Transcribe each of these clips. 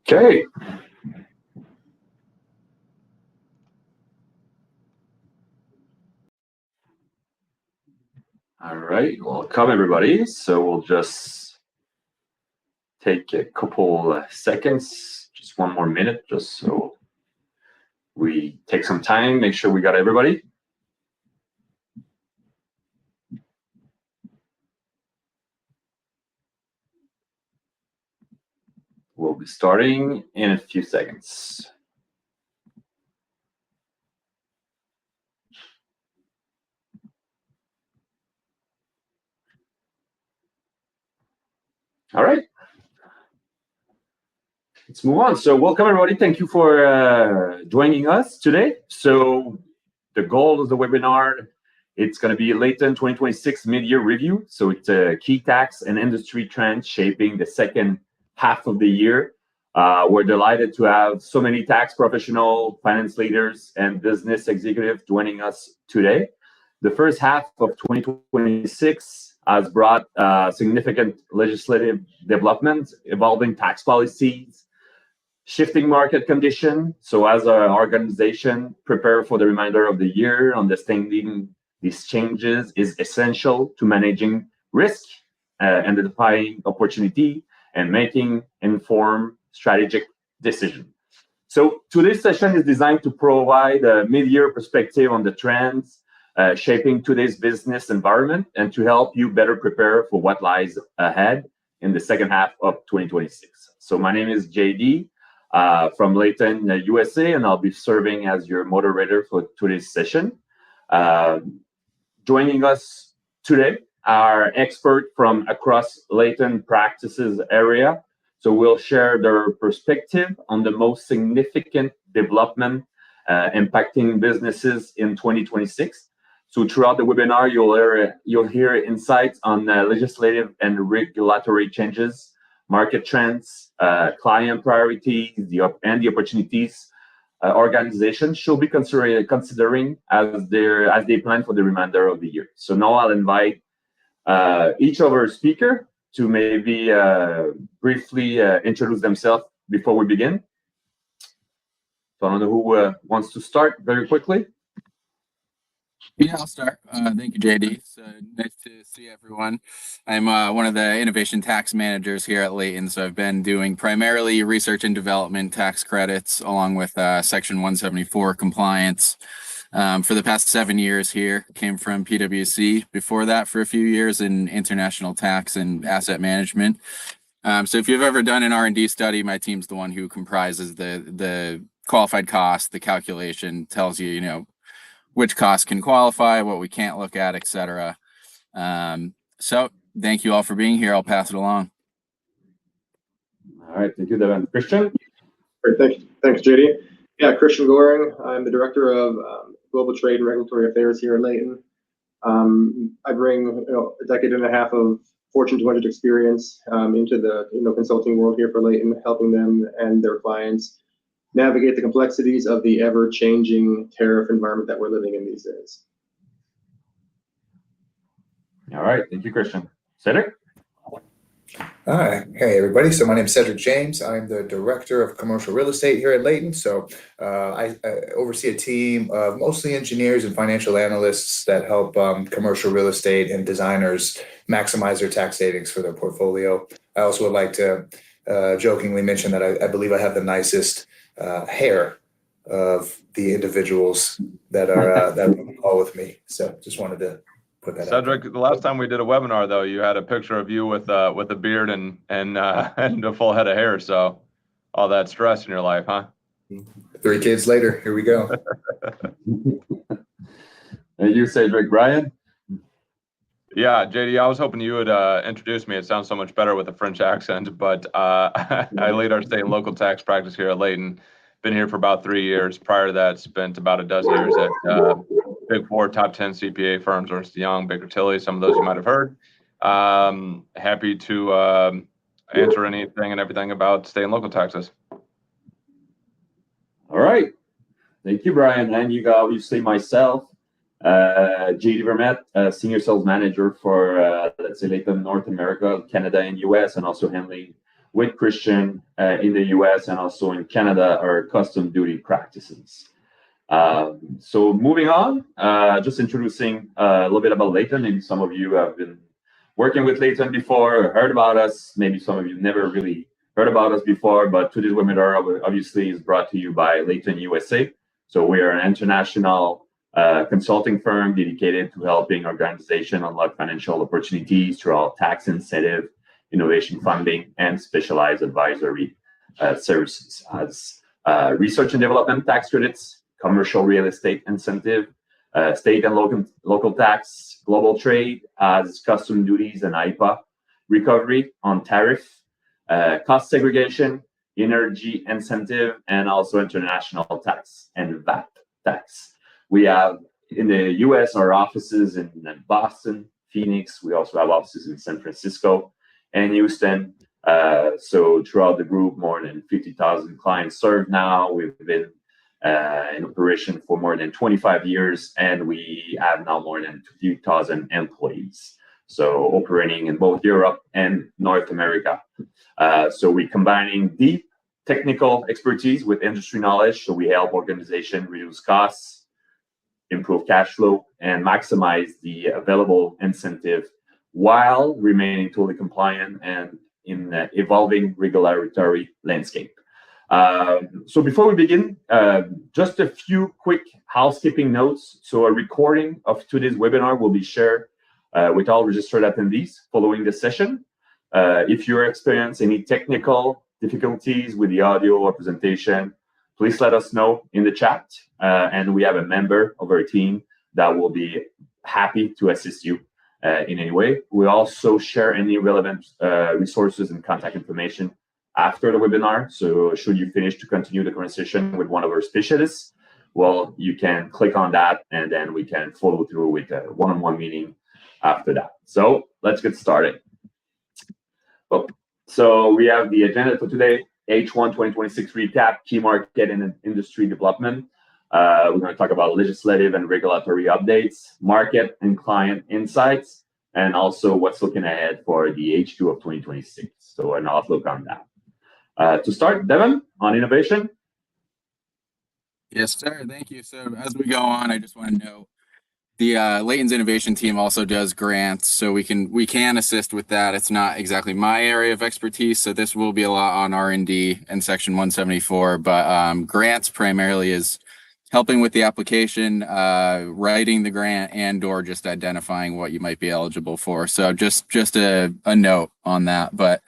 Okay. All right, welcome everybody. So we'll just take a couple seconds, just one more minute, just so we take some time, make sure we got everybody. We'll be starting in a few seconds. All right. Let's move on. So welcome everybody. Thank you for joining us today. So the goal of the webinar, it's going to be Leyton 2026 mid-year review. So it's a key tax and industry trends shaping the second half of the year. We're delighted to have so many tax professional, finance leaders, and business executives joining us today. The first half of 2026 has brought significant legislative developments, evolving tax policies, shifting market condition. So as an organization, prepare for the remainder of the year. Understanding these changes is essential to managing risk, identifying opportunity, and making informed strategic decisions. So today's session is designed to provide a mid-year perspective on the trends shaping today's business environment and to help you better prepare for what lies ahead in the second half of 2026. So my name is JD from Leyton, USA, and I'll be serving as your moderator for today's session. Joining us today are experts from across Leyton practices area. So we'll share their perspective on the most significant development impacting businesses in 2026. So throughout the webinar, you'll hear insights on legislative and regulatory changes, market trends, client priorities, and the opportunities organizations should be considering as they plan for the remainder of the year. So now I'll invite each of our speaker to maybe briefly introduce themselves before we begin. So I don't know who wants to start very quickly. Yeah, I'll start. Thank you, JD. It's nice to see everyone. I'm one of the innovation tax managers here at Leyton, so I've been doing primarily research and development tax credits along with Section 174 compliance for the past 7 years here. Came from PwC before that for a few years in international tax and asset management. So if you've ever done an R&D study, my team's the one who comprises the qualified cost, the calculation, tells you, which costs can qualify, what we can't look at, etc. So thank you all for being here. I'll pass it along. All right, thank you, Devin. Christian? Great, thanks, JD. Yeah, Christian Goring. I'm the Director of Global Trade and Regulatory Affairs here at Leyton. I bring a decade and a half of Fortune 200 experience into the consulting world here for Leyton, helping them and their clients navigate the complexities of the ever-changing tariff environment that we're living in these days. All right, thank you, Christian. Cedric? Hi, hey everybody. So my name is Cedric James. I'm the Director of Commercial Real Estate here at Leyton. So I oversee a team of mostly engineers and financial analysts that help commercial real estate and designers maximize their tax savings for their portfolio. I also would like to jokingly mention that I believe I have the nicest hair of the individuals that are that are all with me. So just wanted to put that Cedric, the last time we did a webinar, though, you had a picture of you with a beard and a full head of hair. So all that stress in your life, huh? 3 kids later, here we go. And you, Cedric. Brian? Yeah, JD, I was hoping you would introduce me. It sounds so much better with a French accent, but I lead our state and local tax practice here at Leyton. Been here for about 3 years. Prior to that, spent about a dozen years at Big 4, top 10 CPA firms, Ernst & Young, Baker Tilly, some of those you might have heard. Happy to answer anything and everything about state and local taxes. All right. Thank you, Brian. And you got obviously myself, JD Vermette, Senior Sales Manager for, let's say, Leyton North America, Canada, and US, and also handling with Christian in the US and also in Canada are custom duty practices. So moving on, just introducing a little bit about Leyton. Maybe some of you have been working with Leyton before, heard about us. Maybe some of you never really heard about us before, but today's webinar obviously is brought to you by Leyton USA. So we are an international consulting firm dedicated to helping organizations unlock financial opportunities through our tax incentive, innovation funding, and specialized advisory services as research and development tax credits, commercial real estate incentive, state and local tax, global trade as custom duties and IPA recovery on tariff, cost segregation, energy incentive, and also international tax and VAT tax. We have in the US our offices in Boston, Phoenix. We also have offices in San Francisco and Houston. So throughout the group, more than 50,000 clients served now. We've been in operation for more than 25 years, and we have now more than 2,000 employees. So operating in both Europe and North America. So we're combining deep technical expertise with industry knowledge. So we help organizations reduce costs, improve cash flow, and maximize the available incentive while remaining totally compliant and in the evolving regulatory landscape. So before we begin, just a few quick housekeeping notes. So a recording of today's webinar will be shared with all registered attendees following the session. If you experience any technical difficulties with the audio or presentation, please let us know in the chat, and we have a member of our team that will be happy to assist you in any way. We also share any relevant resources and contact information after the webinar. So should you finish to continue the conversation with one of our specialists, well, you can click on that and then we can follow through with a one-on-one meeting after that. So let's get started. Well, so we have the agenda for today, H1 2026 recap, key market and industry development. We're going to talk about legislative and regulatory updates, market and client insights, and also what's looking ahead for the H2 of 2026. So an outlook on that. To start, Devin, on innovation. Yes, sir. Thank you. So as we go on, I just want to note the Leyton's innovation team also does grants, so we can assist with that. It's not exactly my area of expertise, so this will be a lot on R&D and Section 174. But grants primarily is helping with the application, writing the grant, and/or just identifying what you might be eligible for. So just a note on that, but.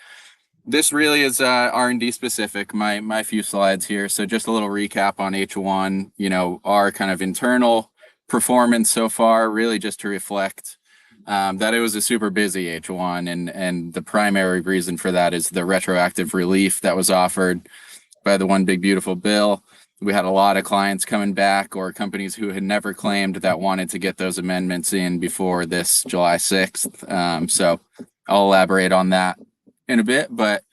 This really is R&D specific, my few slides here. So just a little recap on H1, our kind of internal performance so far, really just to reflect that it was a super busy H1. And the primary reason for that is the retroactive relief that was offered by the One Big Beautiful Bill. We had a lot of clients coming back or companies who had never claimed that wanted to get those amendments in before this July 6th. So I'll elaborate on that in a bit, but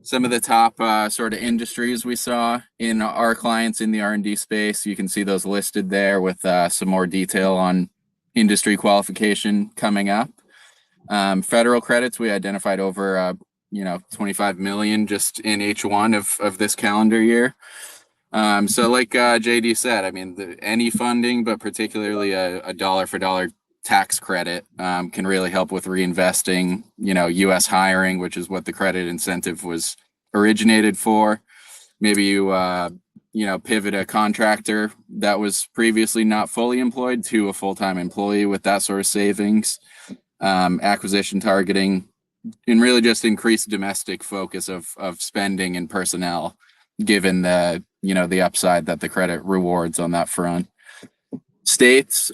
some of the top sort of industries we saw in our clients in the R&D space, you can see those listed there with some more detail on industry qualification coming up. Federal credits, we identified over 25 million just in H1 of this calendar year. So like JD said, I mean, any funding, but particularly a dollar for dollar tax credit can really help with reinvesting, U.S. hiring, which is what the credit incentive was originated for. Maybe you, pivot a contractor that was previously not fully employed to a full-time employee with that sort of savings, acquisition targeting, and really just increased domestic focus of spending and personnel, given the, the upside that the credit rewards on that front. States,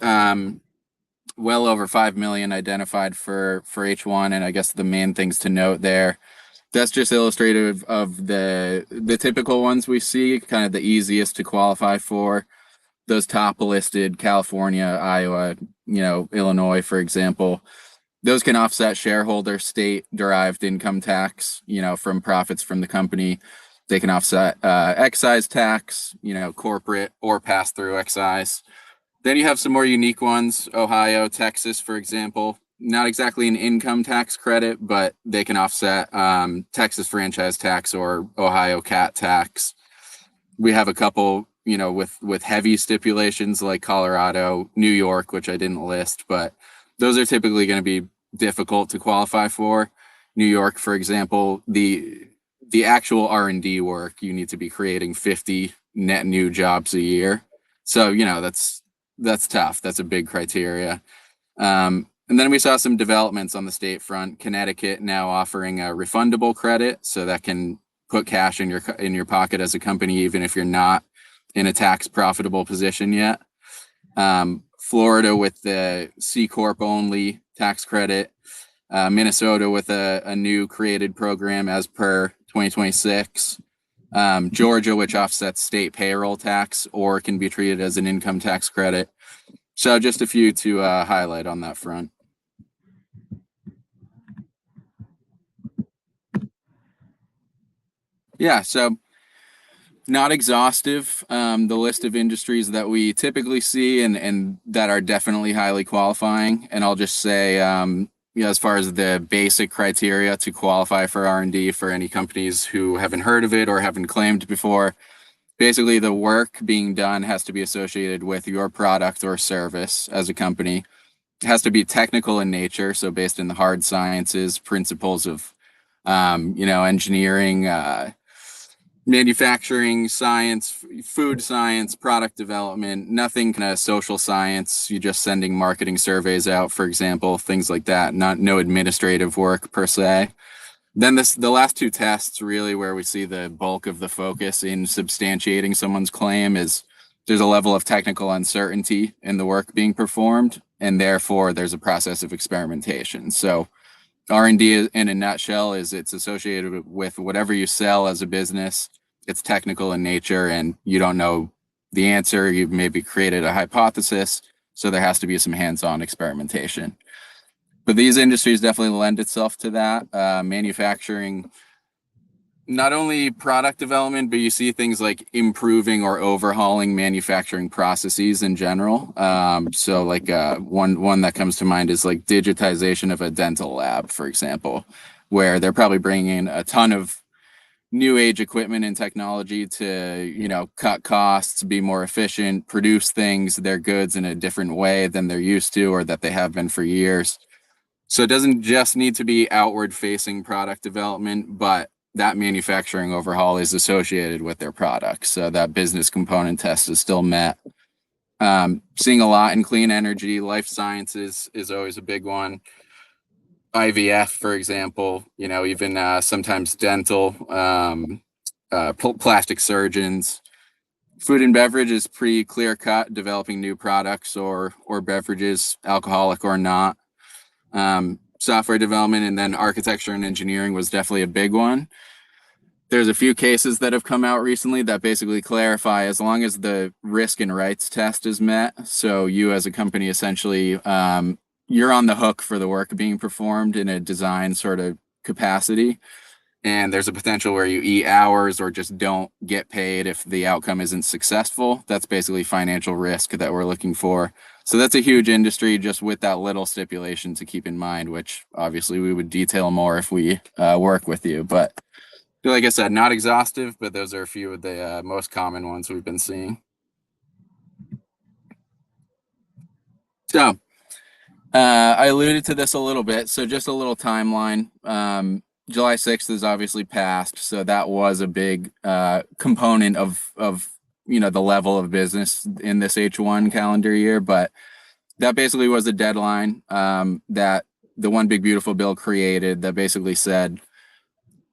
well over 5 million identified for H1, and I guess the main things to note there, that's just illustrative of the typical ones we see, kind of the easiest to qualify for. Those top listed, California, Iowa, Illinois, for example, those can offset shareholder state derived income tax, from profits from the company. They can offset excise tax, corporate or pass through excise. Then you have some more unique ones, Ohio, Texas, for example. not exactly an income tax credit, but they can offset Texas franchise tax or Ohio CAT tax. We have a couple, with heavy stipulations like Colorado, New York, which I didn't list, but those are typically going to be difficult to qualify for. New York, for example, the actual R&D work, you need to be creating 50 net new jobs a year. So, that's tough. That's a big criteria. And then we saw some developments on the state front. Connecticut now offering a refundable credit, so that can put cash in your pocket as a company, even if you're not in a tax profitable position yet. Florida with the C Corp only tax credit. Minnesota with a new created program as per 2026. Georgia, which offsets state payroll tax or can be treated as an income tax credit. So just a few to highlight on that front. Yeah, so not exhaustive. The list of industries that we typically see and that are definitely highly qualifying. And I'll just say, as far as the basic criteria to qualify for R&D for any companies who haven't heard of it or haven't claimed before, basically the work being done has to be associated with your product or service as a company. It has to be technical in nature, so based in the hard sciences, principles of, engineering, manufacturing science, food science, product development, nothing kind of social science. You're just sending marketing surveys out, for example, things like that, no administrative work per se. Then the last two tests really where we see the bulk of the focus in substantiating someone's claim is there's a level of technical uncertainty in the work being performed, and therefore there's a process of experimentation. So R&D in a nutshell is it's associated with whatever you sell as a business. It's technical in nature and you don't know the answer. You've maybe created a hypothesis. So there has to be some hands-on experimentation. But these industries definitely lend itself to that. Manufacturing, not only product development, but you see things like improving or overhauling manufacturing processes in general. So like one that comes to mind is like digitization of a dental lab, for example, where they're probably bringing in a ton of new age equipment and technology to, cut costs, be more efficient, produce their goods in a different way than they're used to or that they have been for years. So it doesn't just need to be outward facing product development, but that manufacturing overhaul is associated with their products. So that business component test is still met. Seeing a lot in clean energy, life sciences is always a big one. IVF, for example, even sometimes dental, plastic surgeons. Food and beverage is pretty clear cut, developing new products or beverages, alcoholic or not. Software development and then architecture and engineering was definitely a big one. There's a few cases that have come out recently that basically clarify as long as the risk and rights test is met. So you as a company, essentially, you're on the hook for the work being performed in a design sort of capacity. And there's a potential where you eat hours or just don't get paid if the outcome isn't successful. That's basically financial risk that we're looking for. So that's a huge industry just with that little stipulation to keep in mind, which obviously we would detail more if we work with you. But like I said, not exhaustive, but those are a few of the most common ones we've been seeing. So I alluded to this a little bit. So just a little timeline. July 6th is obviously passed. So that was a big component of the level of business in this H1 calendar year. But that basically was a deadline that the One Big Beautiful Bill created that basically said,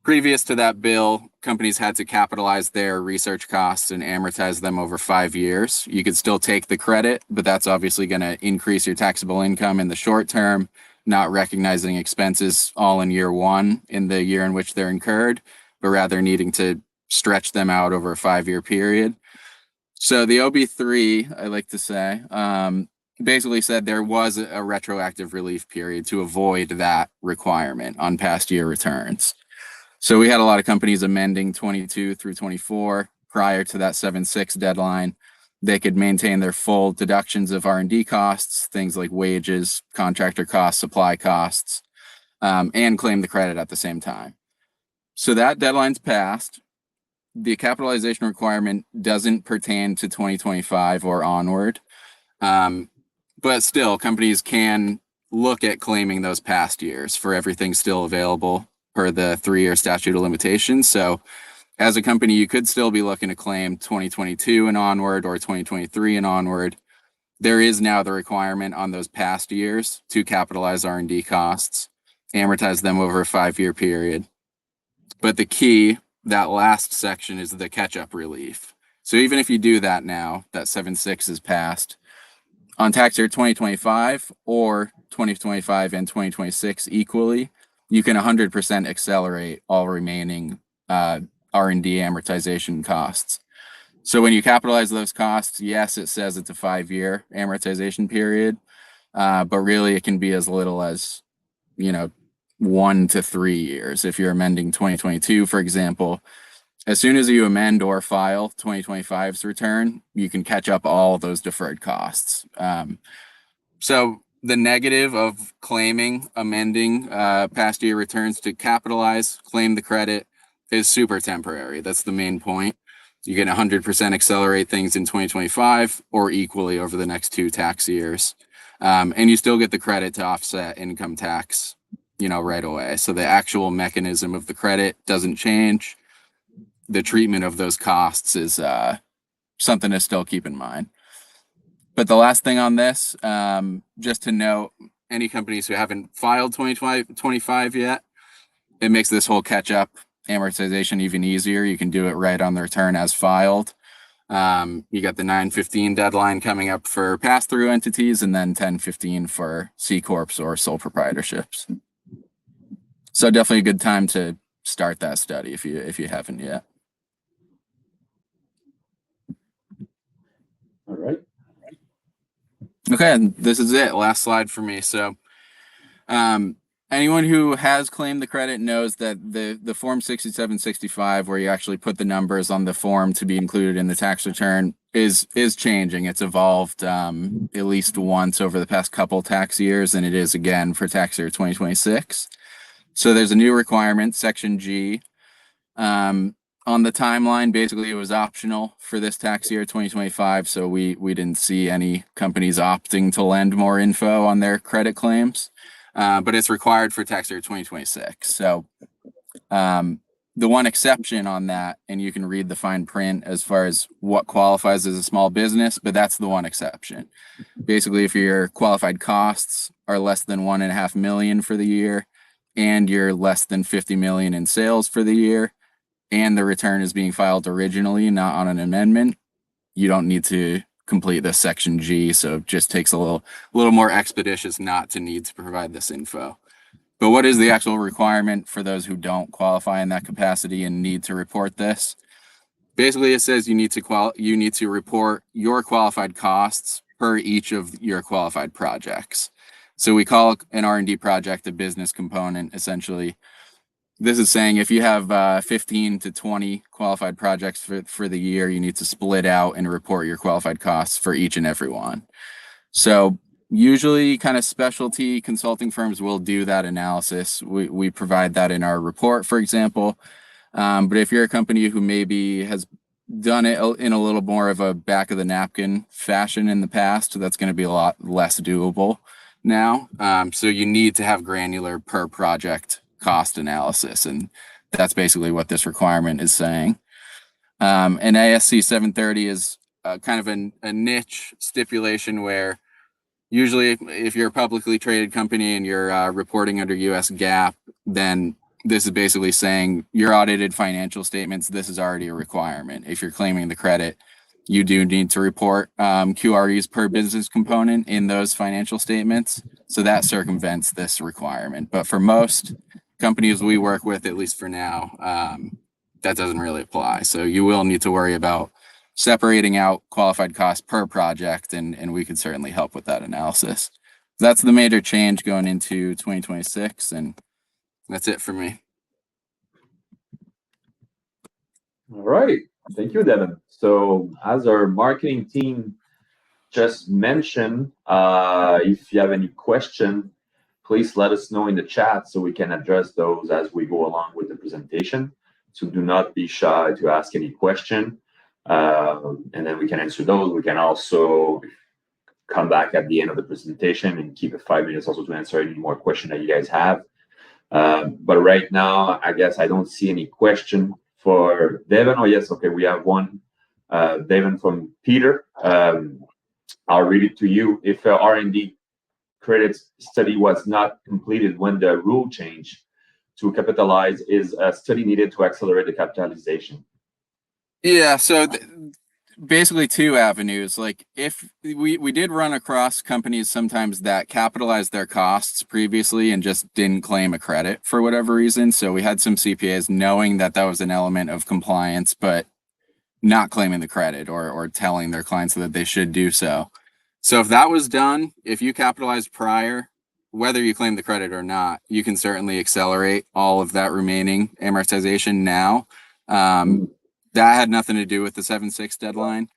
previous to that bill, companies had to capitalize their research costs and amortize them over 5 years. You could still take the credit, but that's obviously going to increase your taxable income in the short term, not recognizing expenses all in year one in the year in which they're incurred, but rather needing to stretch them out over a 5-year period. So the OB3, I like to say, basically said there was a retroactive relief period to avoid that requirement on past year returns. So we had a lot of companies amending 22 through 24 prior to that 7/6 deadline. They could maintain their full deductions of R&D costs, things like wages, contractor costs, supply costs, and claim the credit at the same time. So that deadline's passed. The capitalization requirement doesn't pertain to 2025 or onward. But still, companies can look at claiming those past years for everything still available per the 3-year statute of limitations. So as a company, you could still be looking to claim 2022 and onward or 2023 and onward. There is now the requirement on those past years to capitalize R&D costs, amortize them over a 5-year period. But the key, that last section, is the catch-up relief. So even if you do that now, that 7.6 is passed, on tax year 2025 or 2025 and 2026 equally, you can 100% accelerate all remaining R&D amortization costs. So when you capitalize those costs, yes, it says it's a 5-year amortization period, but really it can be as little as, 1 to 3 years. If you're amending 2022, for example, as soon as you amend or file 2025's return, you can catch up all those deferred costs. So the negative of amending past year returns to capitalize, claim the credit, is super temporary. That's the main point. You can 100% accelerate things in 2025 or equally over the next 2 tax years. And you still get the credit to offset income tax, right away. So the actual mechanism of the credit doesn't change. The treatment of those costs is something to still keep in mind. But the last thing on this, just to note, any companies who haven't filed 2025 yet, it makes this whole catch-up amortization even easier. You can do it right on the return as filed. You got the 9/15 deadline coming up for pass-through entities, and then 10/15 for C corps or sole proprietorships. So definitely a good time to start that study if you haven't yet. All right. Okay, and this is it. Last slide for me. So anyone who has claimed the credit knows that the Form 6765, where you actually put the numbers on the form to be included in the tax return, is changing. It's evolved at least once over the past couple tax years, and it is again for tax year 2026. So there's a new requirement, Section G. On the timeline, basically it was optional for this tax year 2025, so we didn't see any companies opting to lend more info on their credit claims, but it's required for tax year 2026. So the one exception on that, and you can read the fine print as far as what qualifies as a small business, but that's the one exception. Basically, if your qualified costs are less than $1.5 million for the year, and you're less than 50 million in sales for the year, and the return is being filed originally, not on an amendment, you don't need to complete this Section G. So it just takes a little more expeditious not to need to provide this info. But what is the actual requirement for those who don't qualify in that capacity and need to report this? Basically, it says you need to report your qualified costs per each of your qualified projects. So we call an R&D project a business component, essentially. This is saying if you have 15 to 20 qualified projects for the year, you need to split out and report your qualified costs for each and every one. So usually kind of specialty consulting firms will do that analysis. We provide that in our report, for example. But if you're a company who maybe has done it in a little more of a back of the napkin fashion in the past, that's going to be a lot less doable now. So you need to have granular per project cost analysis, and that's basically what this requirement is saying. And ASC 730 is kind of a niche stipulation where usually if you're a publicly traded company and you're reporting under US GAAP, then this is basically saying your audited financial statements, this is already a requirement. If you're claiming the credit, you do need to report QREs per business component in those financial statements. So that circumvents this requirement. But for most companies we work with, at least for now, that doesn't really apply. So you will need to worry about separating out qualified costs per project, and we could certainly help with that analysis. That's the major change going into 2026, and that's it for me. All right. Thank you, Devin. So, as our marketing team just mentioned, if you have any question, please let us know in the chat so we can address those as we go along with the presentation. So do not be shy to ask any question, and then we can answer those. We can also come back at the end of the presentation and keep it 5 minutes also to answer any more question that you guys have. But right now, I guess I don't see any question for Devin. Oh, yes. Okay, we have one. Devin from Peter. I'll read it to you. If R&D credit study was not completed when the rule change to capitalize, is a study needed to accelerate the capitalization? Yeah, so basically two avenues. Like if we did run across companies sometimes that capitalized their costs previously and just didn't claim a credit for whatever reason. So we had some CPAs knowing that that was an element of compliance, but not claiming the credit or telling their clients that they should do so. So if that was done, if you capitalized prior, whether you claim the credit or not, you can certainly accelerate all of that remaining amortization now. That had nothing to do with the 7/6 deadline.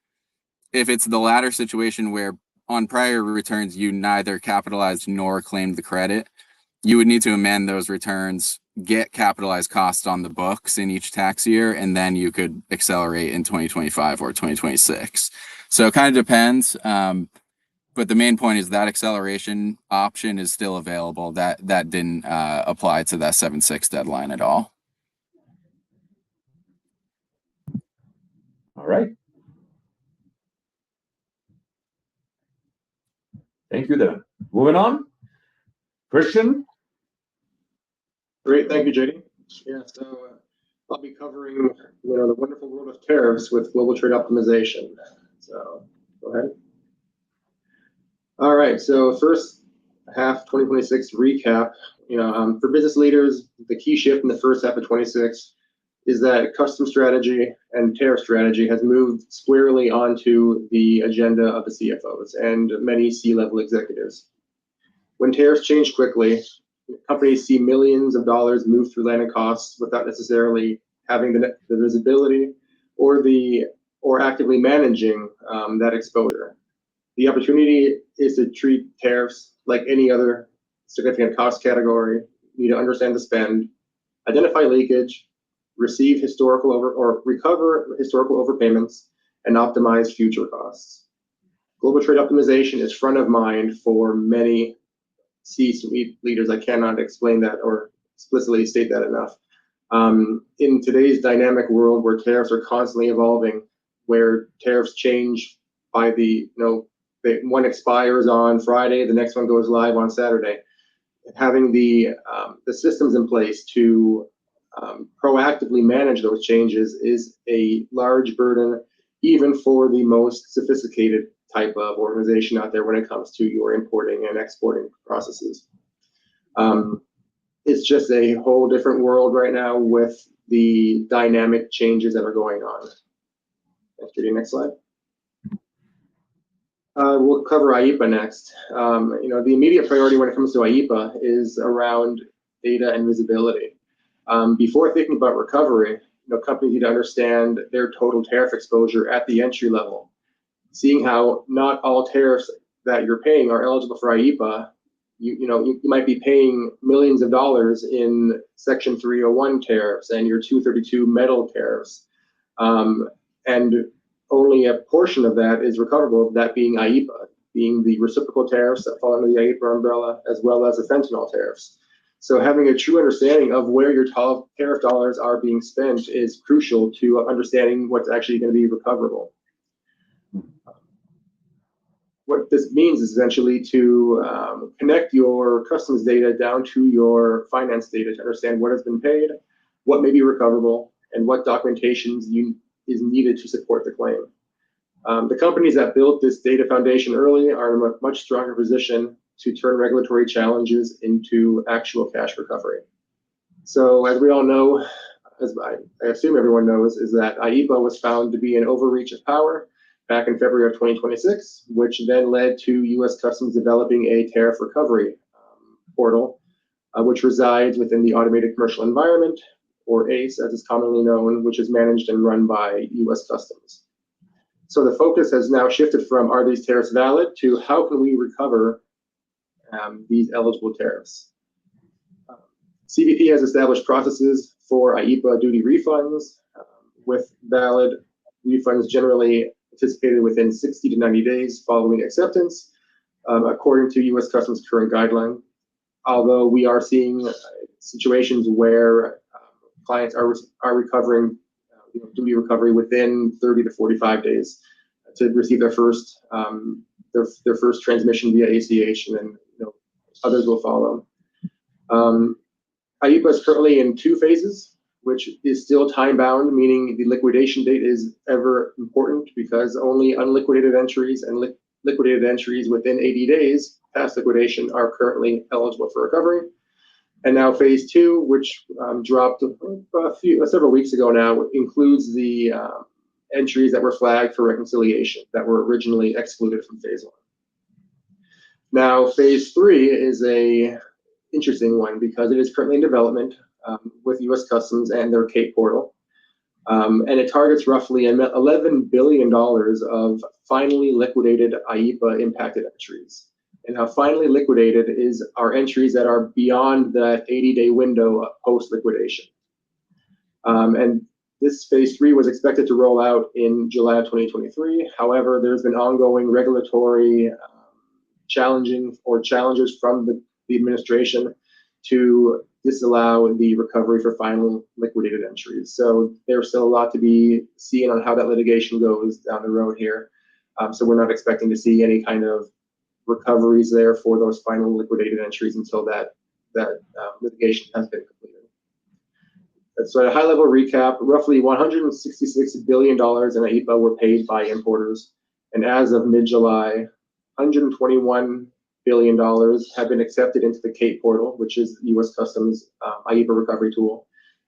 If it's the latter situation where on prior returns you neither capitalized nor claimed the credit, you would need to amend those returns, get capitalized costs on the books in each tax year, and then you could accelerate in 2025 or 2026. So it kind of depends. But the main point is that acceleration option is still available. That didn't apply to that 7/6 deadline at all. All right. Thank you, Devin. Moving on. Christian? Great, thank you, JD. Yeah, so I'll be covering, the wonderful world of tariffs with global trade optimization. So go ahead. All right, so first half 2026 recap. For business leaders, the key shift in the first half of 26 is that custom strategy and tariff strategy has moved squarely onto the agenda of the CFOs and many C-level executives. When tariffs change quickly, companies see millions of dollars move through landed costs without necessarily having the visibility or actively managing that exposure. The opportunity is to treat tariffs like any other significant cost category. You need to understand the spend, identify leakage, receive recover historical overpayments, and optimize future costs. Global trade optimization is front of mind for many C-suite leaders. I cannot explain that or explicitly state that enough. In today's dynamic world where tariffs are constantly evolving, where tariffs change by one expires on Friday, the next one goes live on Saturday. Having the systems in place to proactively manage those changes is a large burden, even for the most sophisticated type of organization out there when it comes to your importing and exporting processes. It's just a whole different world right now with the dynamic changes that are going on. Thanks, Judy. Next slide. We'll cover IEPA next. The immediate priority when it comes to IEPA is around data and visibility. Before thinking about recovery, companies need to understand their total tariff exposure at the entry level. Seeing how not all tariffs that you're paying are eligible for IEPA, you might be paying millions of dollars in Section 301 tariffs and your 232 metal tariffs, and only a portion of that is recoverable, that being IEPA, being the reciprocal tariffs that fall under the IEPA umbrella, as well as the fentanyl tariffs. So having a true understanding of where your tariff dollars are being spent is crucial to understanding what's actually going to be recoverable. What this means is essentially to connect your customs data down to your finance data to understand what has been paid, what may be recoverable, and what documentations is needed to support the claim. The companies that built this data foundation early are in a much stronger position to turn regulatory challenges into actual cash recovery. So as we all know, as I assume everyone knows, is that IEPA was found to be an overreach of power back in February of 2026, which then led to U.S. Customs developing a tariff recovery portal, which resides within the automated commercial environment or ACE as it's commonly known, which is managed and run by US Customs. So the focus has now shifted from are these tariffs valid to how can we recover these eligible tariffs. CBP has established processes for IEEPA duty refunds with valid refunds generally anticipated within 60 to 90 days following acceptance, according to US Customs current guideline. Although we are seeing situations where clients are recovering duty recovery within 30 to 45 days to receive their first transmission via ACH, and then others will follow. IEEPA is currently in 2 phases, which is still time bound, meaning the liquidation date is ever important because only unliquidated entries and liquidated entries within 80 days past liquidation are currently eligible for recovery. And now phase 2, which dropped several weeks ago now, includes the entries that were flagged for reconciliation that were originally excluded from phase 1. Now phase 3 is a interesting one because it is currently in development with US Customs and their CAPE portal. And it targets roughly $11 billion of finally liquidated IEEPA impacted entries. And how finally liquidated are entries that are beyond that 80-day window post liquidation. And this phase 3 was expected to roll out in July of 2023. However, there's been ongoing regulatory challenges from the administration to disallow the recovery for final liquidated entries. So there's still a lot to be seen on how that litigation goes down the road here. So we're not expecting to see any kind of recoveries there for those final liquidated entries until that litigation has been completed. So at a high level recap, roughly $166 billion in IEEPA were paid by importers. And as of mid-July, $121 billion have been accepted into the CAPE portal, which is US Customs IEEPA recovery tool.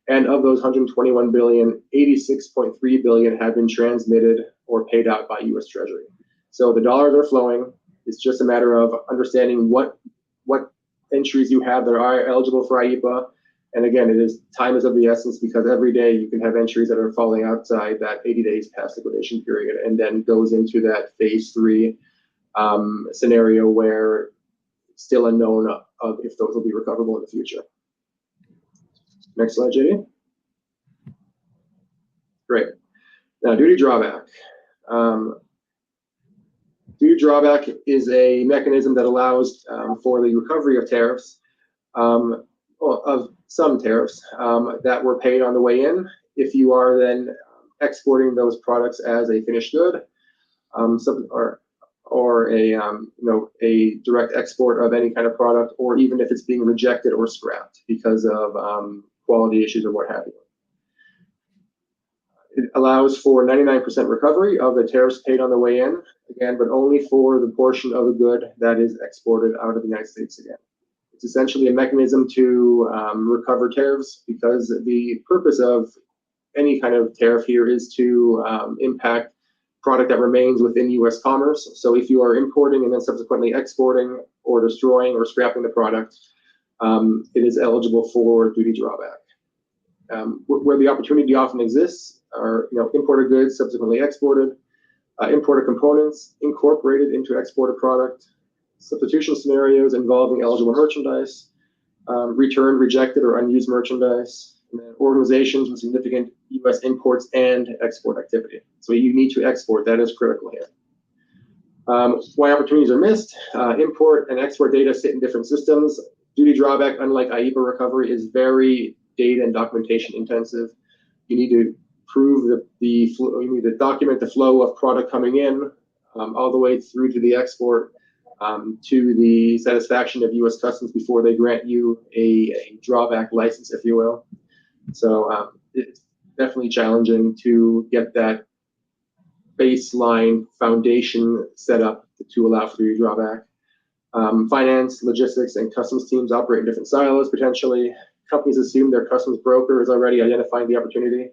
And of those 121 billion, 86.3 billion have been transmitted or paid out by US Treasury. So the dollars are flowing. It's just a matter of understanding what entries you have that are eligible for IEEPA. And again, time is of the essence because every day you can have entries that are falling outside that 80 days past liquidation period, and then goes into that phase 3 scenario where it's still unknown of if those will be recoverable in the future. Next slide, JD. Great. Now, duty drawback. Duty drawback is a mechanism that allows for the recovery of tariffs, of some tariffs that were paid on the way in. If you are then exporting those products as a finished good, or a direct export of any kind of product, or even if it's being rejected or scrapped because of quality issues or what have you. It allows for 99% recovery of the tariffs paid on the way in, again, but only for the portion of a good that is exported out of the United States again. It's essentially a mechanism to recover tariffs because the purpose of any kind of tariff here is to impact product that remains within US commerce. So if you are importing and then subsequently exporting or destroying or scrapping the product, it is eligible for duty drawback. Where the opportunity often exists are imported goods subsequently exported, imported components incorporated into exported product, substitution scenarios involving eligible merchandise, returned, rejected, or unused merchandise, and then organizations with significant US imports and export activity. So you need to export, that is critical here. Why opportunities are missed, import and export data sit in different systems. Duty drawback, unlike IEEPA recovery, is very data and documentation intensive. You need to prove you need to document the flow of product coming in all the way through to the export to the satisfaction of US Customs before they grant you a drawback license, if you will. So it's definitely challenging to get that baseline foundation set up to allow for duty drawback. Finance, logistics, and customs teams operate in different silos potentially. Companies assume their customs broker is already identifying the opportunity,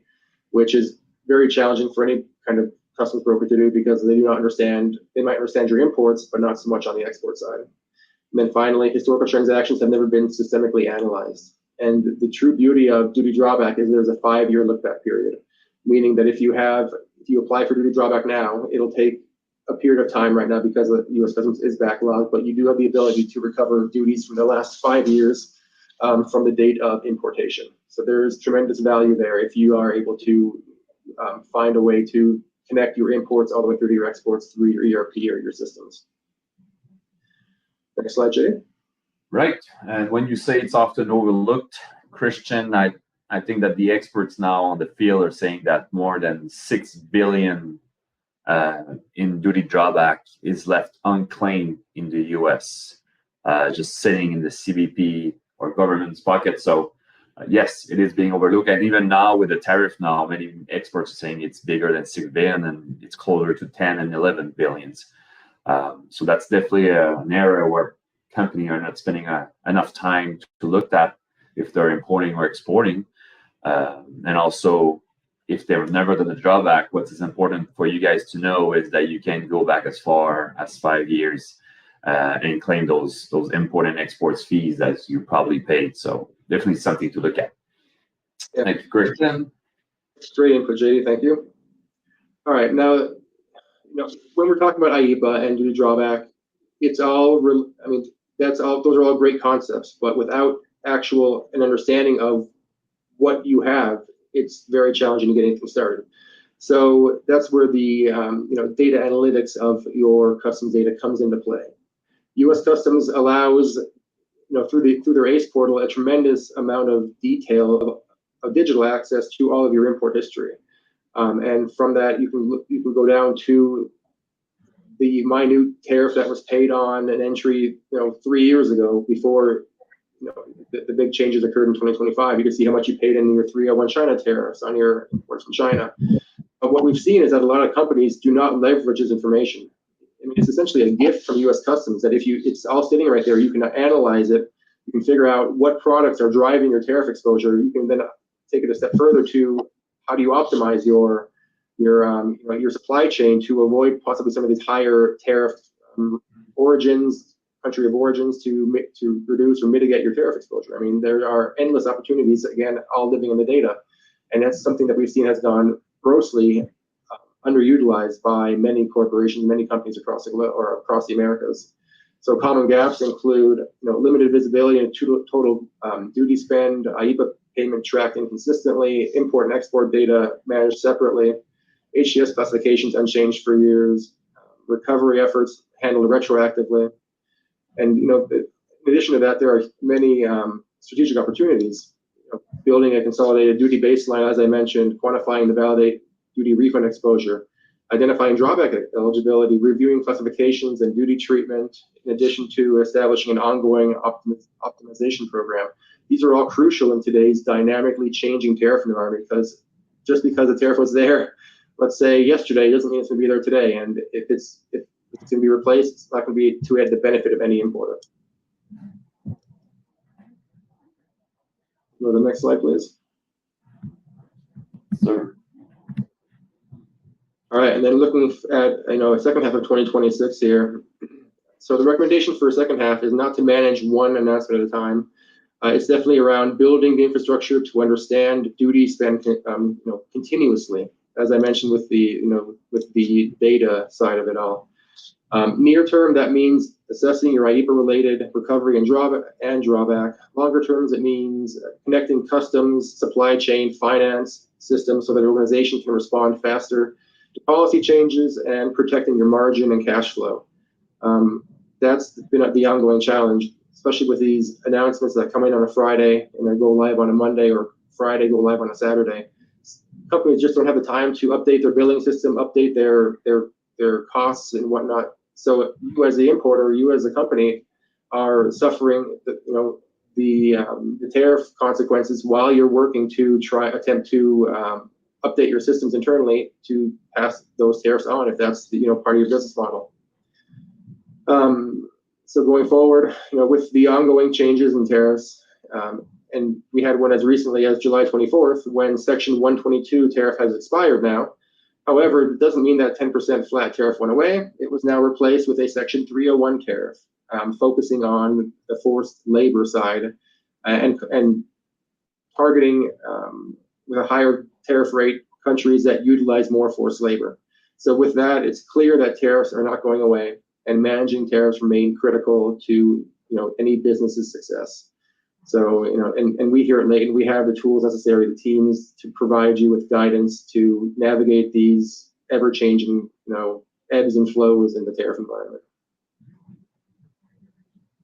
which is very challenging for any kind of customs broker to do because they might understand your imports, but not so much on the export side. And then finally, historical transactions have never been systemically analyzed. And the true beauty of duty drawback is there's a 5-year look-back period, meaning that if you apply for duty drawback now, it'll take a period of time right now because the U.S. Customs is backlogged, but you do have the ability to recover duties from the last 5 years from the date of importation. So there's tremendous value there if you are able to find a way to connect your imports all the way through to your exports through your ERP or your systems. Next slide, Jay. Right. And when you say it's often overlooked, Christian, I think that the experts now on the field are saying that more than 6 billion in duty drawback is left unclaimed in the US, just sitting in the CBP or government's pocket. So yes, it is being overlooked. And even now with the tariff now, many experts are saying it's bigger than 6 billion and it's closer to 10 and 11 billions. So that's definitely an area where companies are not spending enough time to look at if they're importing or exporting. And also, if they've never done a drawback, what is important for you guys to know is that you can go back as far as 5 years and claim those import and exports fees as you probably paid. So definitely something to look at. Yeah. Thank you, Christian. Great input, JD. Thank you. All right, now, when we're talking about IEPA and duty drawback, it's all, those are all great concepts, but without actual an understanding of what you have, it's very challenging to get anything started. So that's where the data analytics of your customs data comes into play. U.S. Customs allows, through their ACE portal, a tremendous amount of detail of digital access to all of your import history, and from that you can go down to the minute tariff that was paid on an entry 3 years ago before the big changes occurred in 2025. You can see how much you paid in your 301 China tariffs on your imports from China. But what we've seen is that a lot of companies do not leverage this information. I mean, it's essentially a gift from U.S. Customs that it's all sitting right there. You can analyze it. You can figure out what products are driving your tariff exposure. You can then take it a step further to how do you optimize your supply chain to avoid possibly some of these higher tariff country of origins to reduce or mitigate your tariff exposure. I mean, there are endless opportunities, again, all living in the data. And that's something that we've seen has gone grossly underutilized by many corporations, many companies across the Americas. So common gaps include limited visibility into total duty spend, IEPA payment tracked inconsistently, import and export data managed separately, HTS classifications unchanged for years, recovery efforts handled retroactively. And in addition to that, there are many strategic opportunities. Building a consolidated duty baseline, as I mentioned, quantifying the validate duty refund exposure, identifying drawback eligibility, reviewing classifications and duty treatment, in addition to establishing an ongoing optimization program. These are all crucial in today's dynamically changing tariff environment, because just because the tariff was there, let's say yesterday, doesn't mean it's going to be there today. And if it's going to be replaced, it's not going to be to add the benefit of any importer. Go to the next slide, please. Sir. All right, and then looking at a second half of 2026 here. So the recommendation for a second half is not to manage one announcement at a time. It's definitely around building the infrastructure to understand duty spend continuously, as I mentioned with the data side of it all. Near term, that means assessing your IEPA-related recovery and drawback. Longer terms, it means connecting customs, supply chain, finance systems so that organizations can respond faster to policy changes and protecting your margin and cash flow. That's been the ongoing challenge, especially with these announcements that come in on a Friday and then go live on a Monday, or Friday go live on a Saturday. Companies just don't have the time to update their billing system, update their costs and whatnot. So you as the importer, you as a company, are suffering the tariff consequences while you're working to attempt to update your systems internally to pass those tariffs on, if that's part of your business model. So going forward, with the ongoing changes in tariffs, and we had one as recently as July 24th, when Section 122 tariff has expired now. However, it doesn't mean that 10% flat tariff went away. It was now replaced with a Section 301 tariff, focusing on the forced labor side, and targeting with a higher tariff rate countries that utilize more forced labor. So with that, it's clear that tariffs are not going away, and managing tariffs remain critical to any business's success. So and we here at Leyton, we have the tools necessary, the teams to provide you with guidance to navigate these ever-changing ebbs and flows in the tariff environment.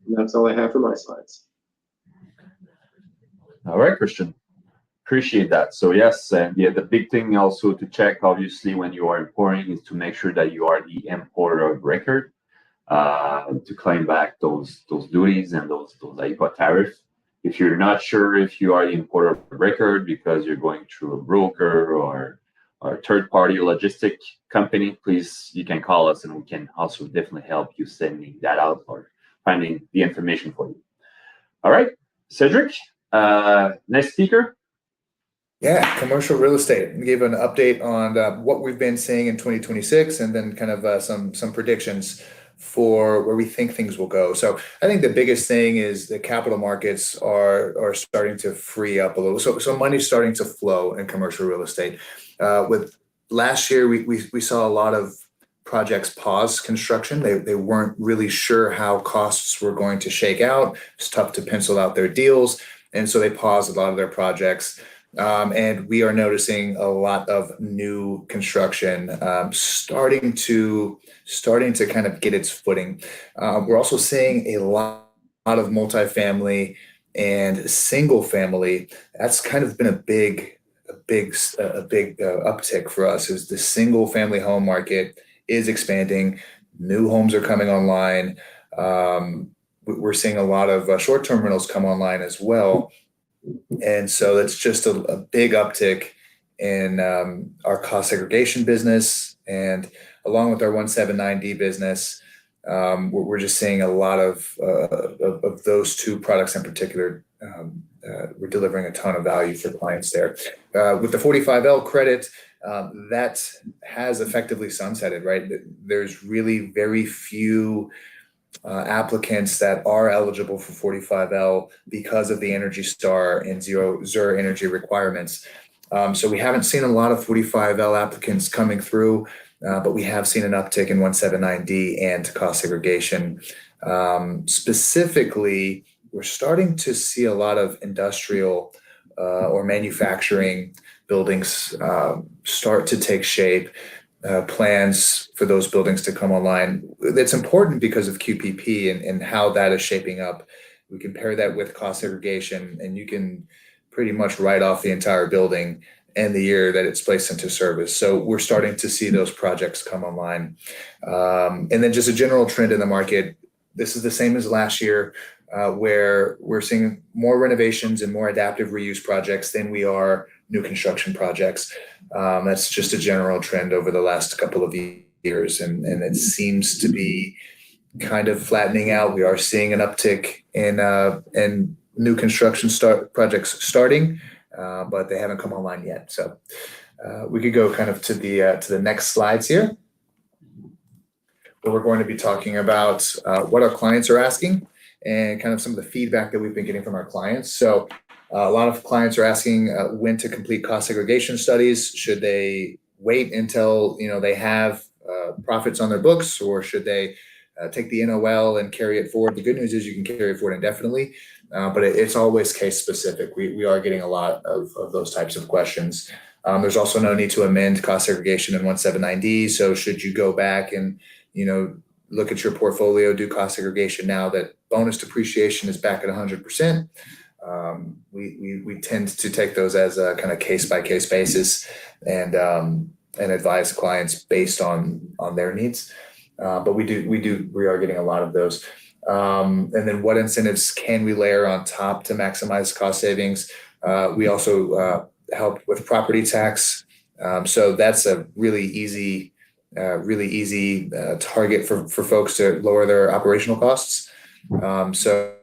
And that's all I have for my slides. All right, Christian. Appreciate that. So yes, and yeah, the big thing also to check, obviously, when you are importing is to make sure that you are the importer of record to claim back those duties and those IEEPA tariffs. If you're not sure if you are the importer of record because you're going through a broker or a third-party logistic company, please, you can call us and we can also definitely help you sending that out or finding the information for you. All right, Cedric, next speaker. Yeah, commercial real estate. We gave an update on what we've been seeing in 2026 and then kind of some predictions for where we think things will go. So I think the biggest thing is the capital markets are starting to free up a little. So money's starting to flow in commercial real estate. With last year, we saw a lot of projects pause construction. They weren't really sure how costs were going to shake out. It's tough to pencil out their deals. And so they paused a lot of their projects. And we are noticing a lot of new construction starting to kind of get its footing. We're also seeing a lot of multifamily and single family. That's kind of been a big uptick for us. Is the single family home market is expanding. New homes are coming online. We're seeing a lot of short-term rentals come online as well. And so it's just a big uptick in our cost segregation business, and along with our 179D business, we're just seeing a lot of those two products in particular. We're delivering a ton of value for clients there. With the 45L credit, that has effectively sunsetted, right? There's really very few applicants that are eligible for 45L because of the Energy Star and ZER energy requirements. So we haven't seen a lot of 45L applicants coming through, but we have seen an uptick in 179D and cost segregation. Specifically, we're starting to see a lot of industrial or manufacturing buildings start to take shape. Plans for those buildings to come online. That's important because of QPP and how that is shaping up. We compare that with cost segregation, and you can pretty much write off the entire building and the year that it's placed into service. So we're starting to see those projects come online. And then just a general trend in the market. This is the same as last year, where we're seeing more renovations and more adaptive reuse projects than we are new construction projects. That's just a general trend over the last couple of years, and it seems to be kind of flattening out. We are seeing an uptick in new construction projects starting, but they haven't come online yet. So we could go kind of to the next slides here, where we're going to be talking about what our clients are asking and kind of some of the feedback that we've been getting from our clients. So a lot of clients are asking when to complete cost segregation studies. Should they wait until they have profits on their books, or should they take the NOL and carry it forward? The good news is you can carry it forward indefinitely, but it's always case specific. We are getting a lot of those types of questions. There's also no need to amend cost segregation in 179D. So should you go back and look at your portfolio, do cost segregation now that bonus depreciation is back at 100%? We tend to take those as a kind of case by case basis and advise clients based on their needs. But we are getting a lot of those. And then what incentives can we layer on top to maximize cost savings? We also help with property tax. So that's a really easy target for folks to lower their operational costs. So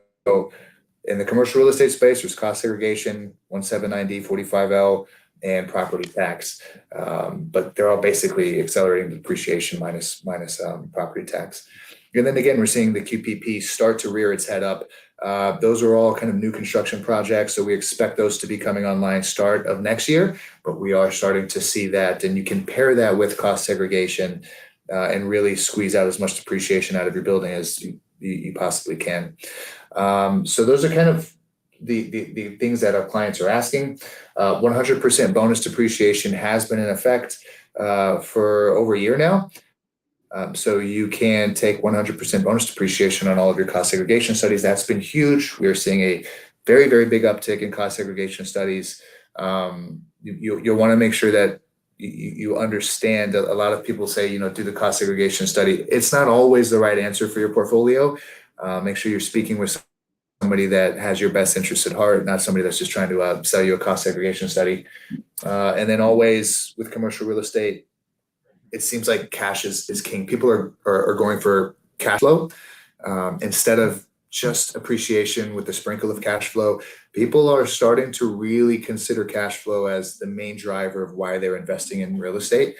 in the commercial real estate space, there's cost segregation, 179D, 45L, and property tax. But they're all basically accelerating depreciation minus property tax. And then again, we're seeing the QPP start to rear its head up. Those are all kind of new construction projects, so we expect those to be coming online start of next year, but we are starting to see that, and you can pair that with cost segregation and really squeeze out as much depreciation out of your building as you possibly can. So those are kind of the things that our clients are asking. 100% bonus depreciation has been in effect for over a year now. So you can take 100% bonus depreciation on all of your cost segregation studies. That's been huge. We are seeing a very, very big uptick in cost segregation studies. You'll want to make sure that you understand that a lot of people say, do the cost segregation study. It's not always the right answer for your portfolio. Make sure you're speaking with somebody that has your best interest at heart, not somebody that's just trying to sell you a cost segregation study. And then always with commercial real estate, it seems like cash is king. People are going for cash flow instead of just appreciation with the sprinkle of cash flow. People are starting to really consider cash flow as the main driver of why they're investing in real estate.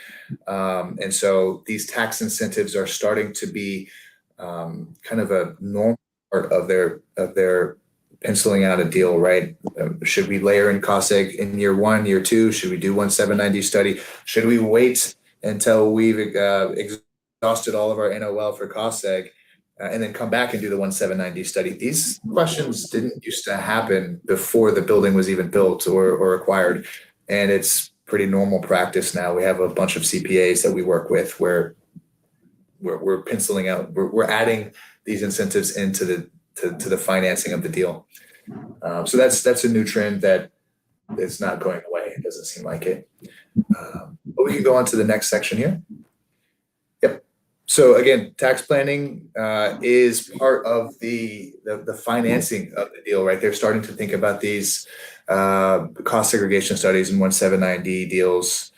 And so these tax incentives are starting to be kind of a normal part of their penciling out a deal, right? Should we layer in cost seg in year 1, year 2? Should we do 1790 study? Should we wait until we've exhausted all of our NOL for cost seg and then come back and do the 1790 study? These questions didn't used to happen before the building was even built or acquired. And it's pretty normal practice now. We have a bunch of CPAs that we work with where we're penciling out, we're adding these incentives into the financing of the deal. So that's a new trend that is not going away. It doesn't seem like it. But we can go on to the next section here. Yep. So again, tax planning is part of the financing of the deal, right? They're starting to think about these cost segregation studies and 1790 deals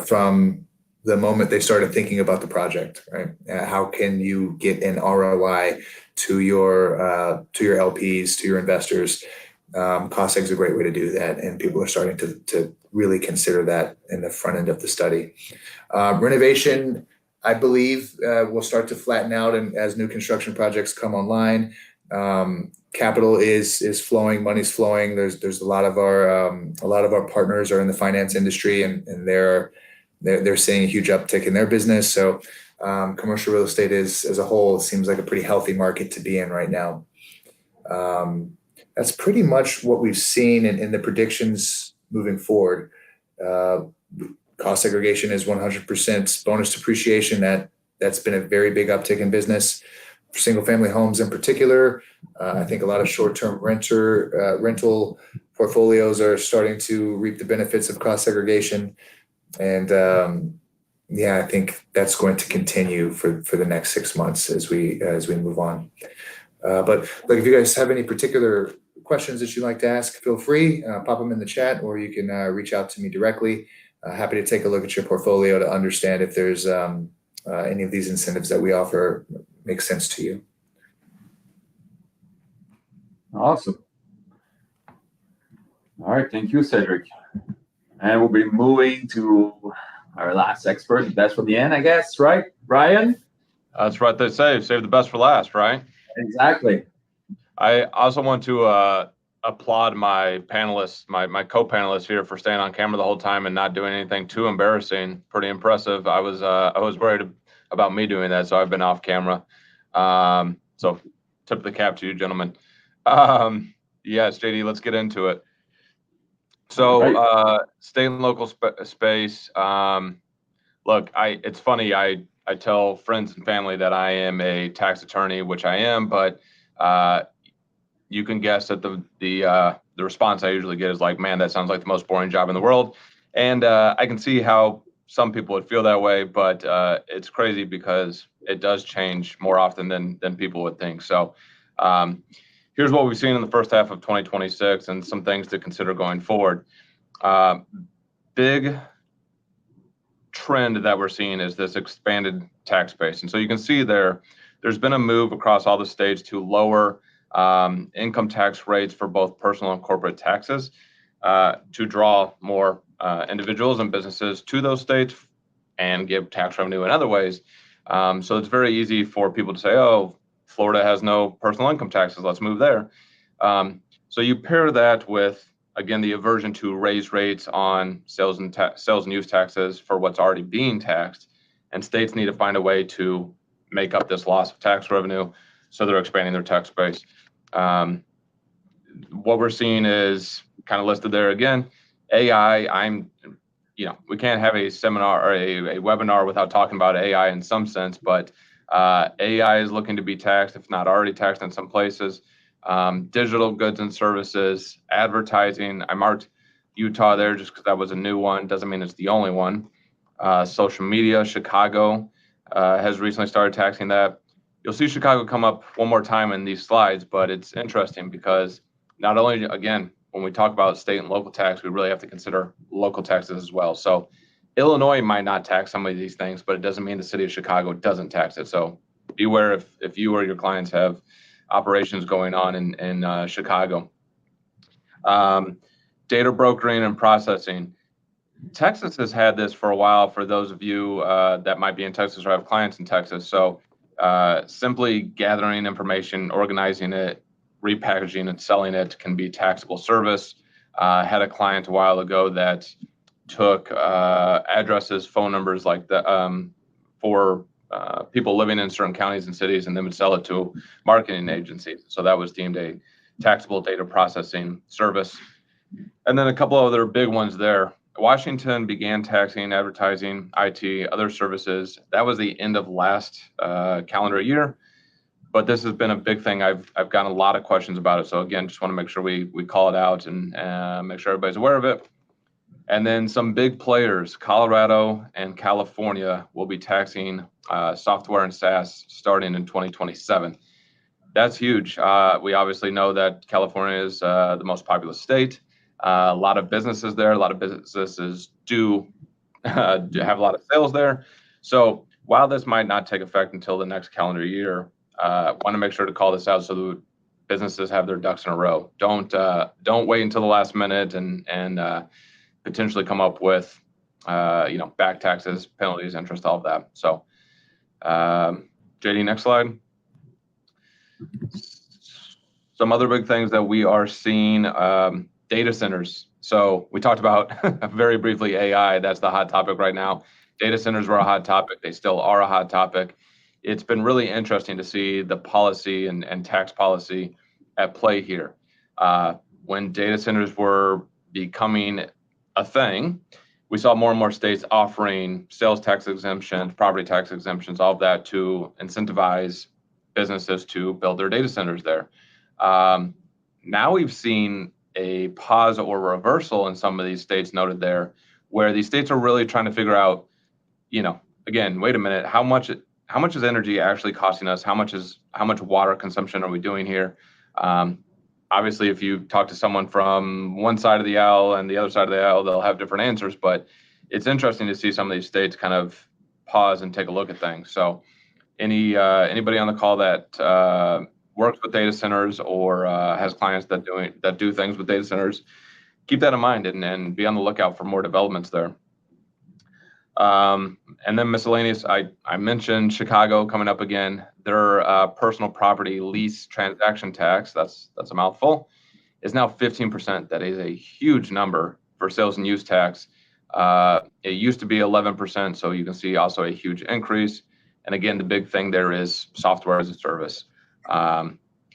from the moment they started thinking about the project, right? How can you get an ROI to your LPs, to your investors? Cost seg is a great way to do that, and people are starting to really consider that in the front end of the study. Renovation, I believe, will start to flatten out, and as new construction projects come online, capital is flowing, money's flowing. There's a lot of our partners are in the finance industry, and they're seeing a huge uptick in their business. So commercial real estate as a whole seems like a pretty healthy market to be in right now. That's pretty much what we've seen in the predictions moving forward. Cost segregation is 100% bonus depreciation. That's been a very big uptick in business for single family homes in particular. I think a lot of short-term rental portfolios are starting to reap the benefits of cost segregation. And I think that's going to continue for the next 6 months as we move on. But like, if you guys have any particular questions that you'd like to ask, feel free, pop them in the chat, or you can reach out to me directly. Happy to take a look at your portfolio to understand if there's any of these incentives that we offer make sense to you. Awesome. All right, thank you, Cedric. And we'll be moving to our last expert. That's for the end, I guess, right, Brian? That's right. They say save the best for last, right? Exactly. I also want to applaud my panelists, my co-panelists here, for staying on camera the whole time and not doing anything too embarrassing. Pretty impressive. I was worried about me doing that, so I've been off camera. So tip the cap to you, gentlemen. Yes, JD, let's get into it. So state and local space. Look, it's funny. I tell friends and family that I am a tax attorney, which I am, but you can guess that the response I usually get is like, man, that sounds like the most boring job in the world. And I can see how some people would feel that way, but it's crazy because it does change more often than people would think. So here's what we've seen in the first half of 2026 and some things to consider going forward. Big trend that we're seeing is this expanded tax base. And so you can see there's been a move across all the states to lower income tax rates for both personal and corporate taxes to draw more individuals and businesses to those states and give tax revenue in other ways. So it's very easy for people to say, oh, Florida has no personal income taxes. Let's move there. So you pair that with, again, the aversion to raise rates on sales and use taxes for what's already being taxed, and states need to find a way to make up this loss of tax revenue, so they're expanding their tax base. What we're seeing is kind of listed there again. AI. We can't have a seminar or a webinar without talking about AI in some sense, but AI is looking to be taxed, if not already taxed in some places. Digital goods and services, advertising. I marked Utah there just because that was a new one. Doesn't mean it's the only one. Social media, Chicago has recently started taxing that. You'll see Chicago come up one more time in these slides, but it's interesting because not only, again, when we talk about state and local tax, we really have to consider local taxes as well. So Illinois might not tax some of these things, but it doesn't mean the city of Chicago doesn't tax it. So beware if you or your clients have operations going on in Chicago. Data brokering and processing. Texas has had this for a while for those of you that might be in Texas or have clients in Texas. So simply gathering information, organizing it, repackaging and selling it can be taxable service. Had a client a while ago that took addresses, phone numbers like the for people living in certain counties and cities, and then would sell it to marketing agencies. So that was deemed a taxable data processing service. And then a couple of other big ones there. Washington began taxing advertising, IT, other services. That was the end of last calendar year. But this has been a big thing. I've gotten a lot of questions about it. So again, just want to make sure we call it out and make sure everybody's aware of it. And then some big players, Colorado and California, will be taxing software and SaaS starting in 2027. That's huge. We obviously know that California is the most populous state. A lot of businesses there. A lot of businesses do have a lot of sales there. So while this might not take effect until the next calendar year, want to make sure to call this out so that businesses have their ducks in a row. Don't wait until the last minute and potentially come up with back taxes, penalties, interest, all of that. So JD, next slide. Some other big things that we are seeing, data centers. So we talked about very briefly AI. That's the hot topic right now. Data centers were a hot topic. They still are a hot topic. It's been really interesting to see the policy and tax policy at play here. When data centers were becoming a thing, we saw more and more states offering sales tax exemptions, property tax exemptions, all of that to incentivize businesses to build their data centers there. Now we've seen a pause or reversal in some of these states noted there, where these states are really trying to figure out, again, wait a minute, how much is energy actually costing us? How much water consumption are we doing here? Obviously, if you talk to someone from one side of the aisle and the other side of the aisle, they'll have different answers, but it's interesting to see some of these states kind of pause and take a look at things. So anybody on the call that works with data centers or has clients that do things with data centers, keep that in mind and be on the lookout for more developments there. And then miscellaneous, I mentioned Chicago coming up again. Their personal property lease transaction tax, that's a mouthful, is now 15%. That is a huge number for sales and use tax. It used to be 11%, so you can see also a huge increase. And again, the big thing there is software as a service.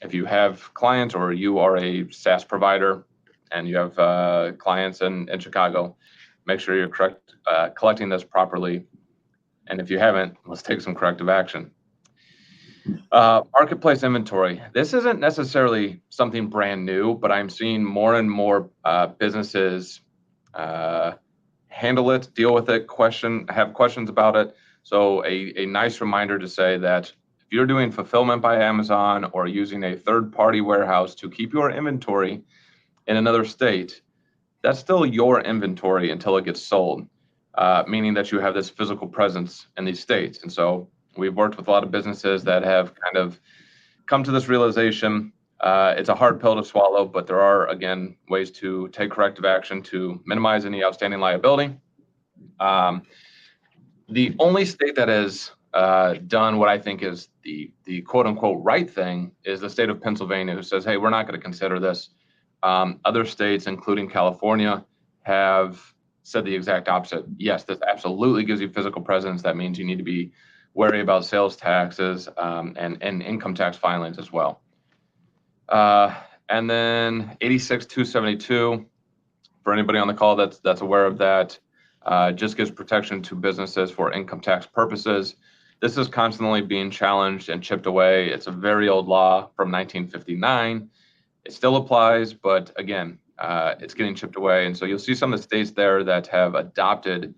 If you have clients or you are a SaaS provider and you have clients in Chicago, make sure you're collecting this properly. And if you haven't, let's take some corrective action. Marketplace inventory. This isn't necessarily something brand new, but I'm seeing more and more businesses handle it, deal with it, have questions about it. So a nice reminder to say that if you're doing fulfillment by Amazon or using a third-party warehouse to keep your inventory in another state, that's still your inventory until it gets sold, meaning that you have this physical presence in these states. And so we've worked with a lot of businesses that have kind of come to this realization. It's a hard pill to swallow, but there are, again, ways to take corrective action to minimize any outstanding liability. The only state that has done what I think is the quote unquote right thing is the state of Pennsylvania, who says, hey, we're not going to consider this. Other states, including California, have said the exact opposite. Yes, this absolutely gives you physical presence. That means you need to be wary about sales taxes and income tax filings as well. And then 86-272, for anybody on the call that's aware of that, just gives protection to businesses for income tax purposes. This is constantly being challenged and chipped away. It's a very old law from 1959. It still applies, but again, it's getting chipped away. And so you'll see some of the states there that have adopted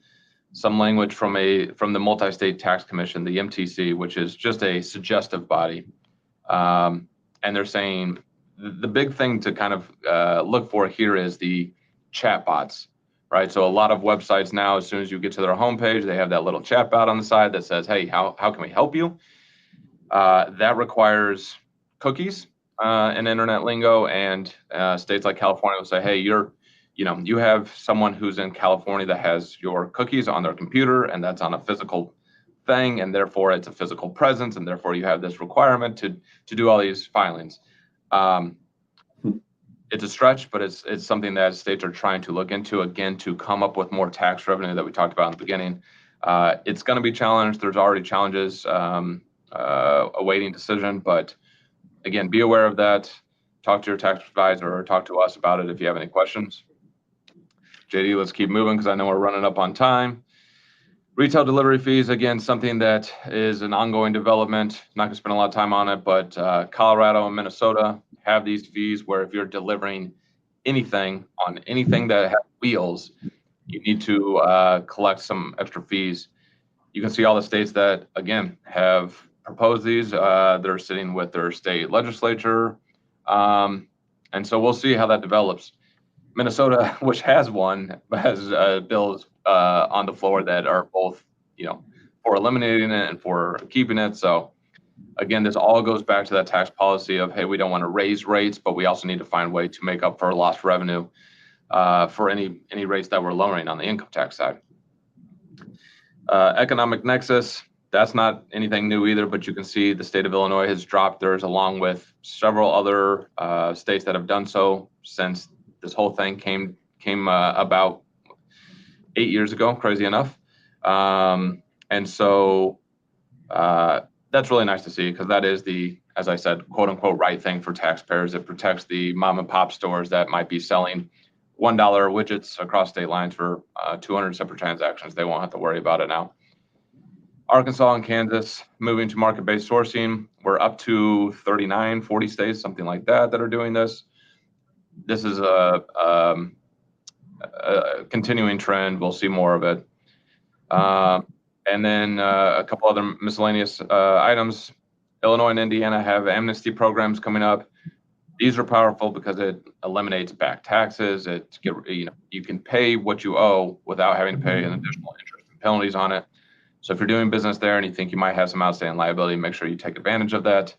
some language from the Multi-State Tax Commission, the MTC, which is just a suggestive body. And they're saying the big thing to kind of look for here is the chatbots, right? So a lot of websites now, as soon as you get to their homepage, they have that little chatbot on the side that says, hey, how can we help you? That requires cookies in internet lingo, and states like California will say, hey, you have someone who's in California that has your cookies on their computer, and that's on a physical thing, and therefore it's a physical presence, and therefore you have this requirement to do all these filings. It's a stretch, but it's something that states are trying to look into, again, to come up with more tax revenue that we talked about in the beginning. It's going to be challenged. There's already challenges awaiting decision, but again, be aware of that. Talk to your tax advisor or talk to us about it if you have any questions. JD, let's keep moving because I know we're running up on time. Retail delivery fees, again, something that is an ongoing development. Not going to spend a lot of time on it, but Colorado and Minnesota have these fees where if you're delivering anything on anything that has wheels, you need to collect some extra fees. You can see all the states that, again, have proposed these. They're sitting with their state legislature. And so we'll see how that develops. Minnesota, which has one, has bills on the floor that are both, for eliminating it and for keeping it. So again, this all goes back to that tax policy of, hey, we don't want to raise rates, but we also need to find a way to make up for lost revenue for any rates that we're lowering on the income tax side. Economic nexus, that's not anything new either, but you can see the state of Illinois has dropped theirs along with several other states that have done so since this whole thing came about 8 years ago, crazy enough. And so that's really nice to see because that is the, as I said, quote unquote, right thing for taxpayers. It protects the mom and pop stores that might be selling $1 widgets across state lines for 200 separate transactions. They won't have to worry about it now. Arkansas and Kansas moving to market-based sourcing. We're up to 39, 40 states, something like that are doing this. This is a continuing trend. We'll see more of it. And then a couple other miscellaneous items. Illinois and Indiana have amnesty programs coming up. These are powerful because it eliminates back taxes. You can pay what you owe without having to pay an additional interest and penalties on it. So if you're doing business there and you think you might have some outstanding liability, make sure you take advantage of that.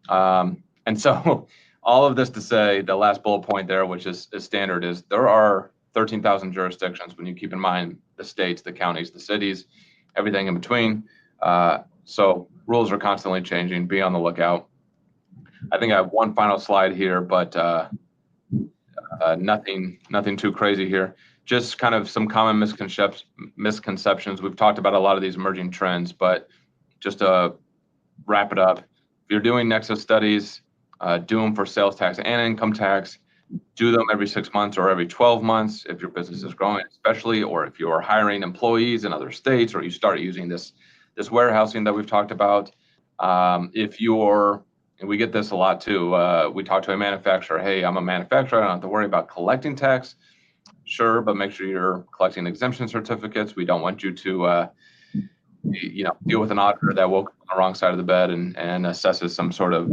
And so all of this to say, the last bullet point there, which is standard, is there are 13,000 jurisdictions when you keep in mind the states, the counties, the cities, everything in between. So rules are constantly changing. Be on the lookout. I think I have one final slide here, but nothing too crazy here. Just kind of some common misconceptions. We've talked about a lot of these emerging trends, but just to wrap it up, if you're doing nexus studies, do them for sales tax and income tax. Do them every 6 months or every 12 months if your business is growing, especially, or if you're hiring employees in other states, or you start using this warehousing that we've talked about. And we get this a lot too. We talk to a manufacturer. Hey, I'm a manufacturer. I don't have to worry about collecting tax. Sure, but make sure you're collecting exemption certificates. We don't want you to, deal with an auditor that woke up on the wrong side of the bed and assesses some sort of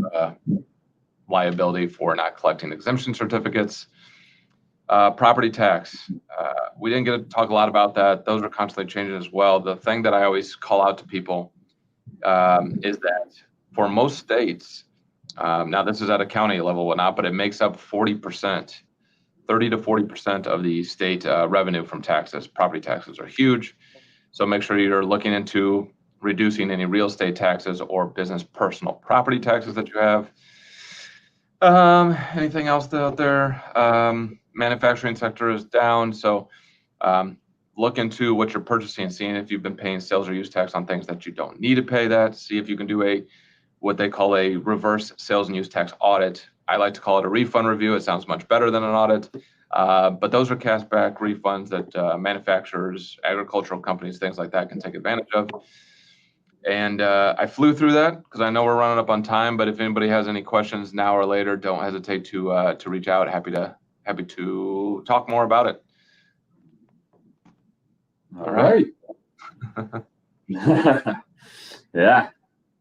liability for not collecting exemption certificates. Property tax. We didn't get to talk a lot about that. Those are constantly changing as well. The thing that I always call out to people is that for most states, now this is at a county level, whatnot, but it makes up 40%, 30 to 40% of the state revenue from taxes. Property taxes are huge. So make sure you're looking into reducing any real estate taxes or business personal property taxes that you have. Anything else out there? Manufacturing sector is down, so look into what you're purchasing, seeing if you've been paying sales or use tax on things that you don't need to pay that. See if you can do what they call a reverse sales and use tax audit. I like to call it a refund review. It sounds much better than an audit, but those are cashback refunds that manufacturers, agricultural companies, things like that can take advantage of. And I flew through that because I know we're running up on time. But if anybody has any questions now or later, don't hesitate to reach out. Happy to talk more about it. All right. Yeah,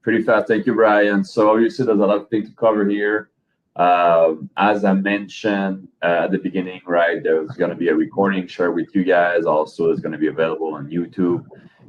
pretty fast. Thank you, Brian. So obviously there's a lot of things to cover here. As I mentioned at the beginning, right, there's going to be a recording shared with you guys. Also, it's going to be available on YouTube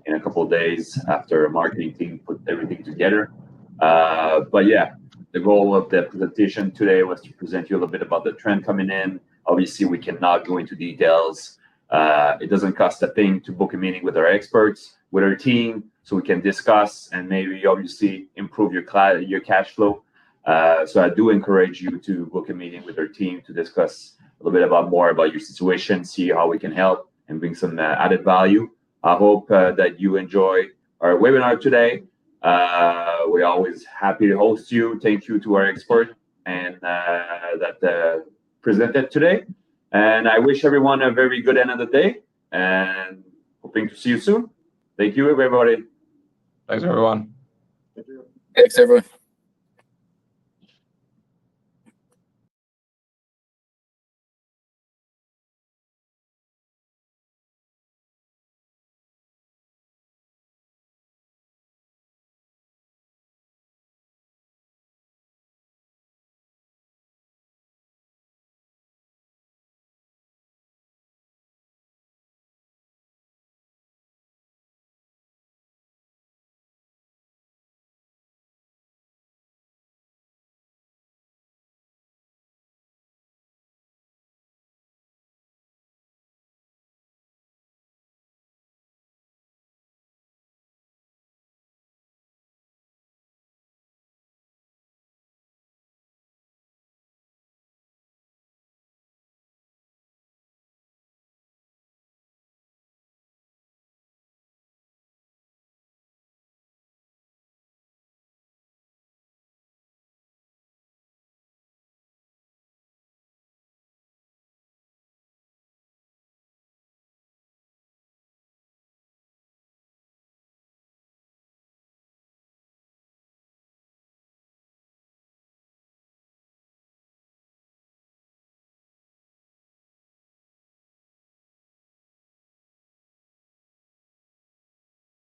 in a couple of days after our marketing team put everything together. But yeah, the goal of the presentation today was to present you a little bit about the trend coming in. Obviously, we cannot go into details. It doesn't cost a thing to book a meeting with our experts, with our team, so we can discuss and maybe obviously improve your cash flow. So I do encourage you to book a meeting with our team to discuss a little bit more about your situation, see how we can help and bring some added value. I hope that you enjoy our webinar today. We're always happy to host you. Thank you to our expert and that presented today. And I wish everyone a very good end of the day and hoping to see you soon. Thank you, everybody. Thanks, everyone. Thank you. Thanks, everyone.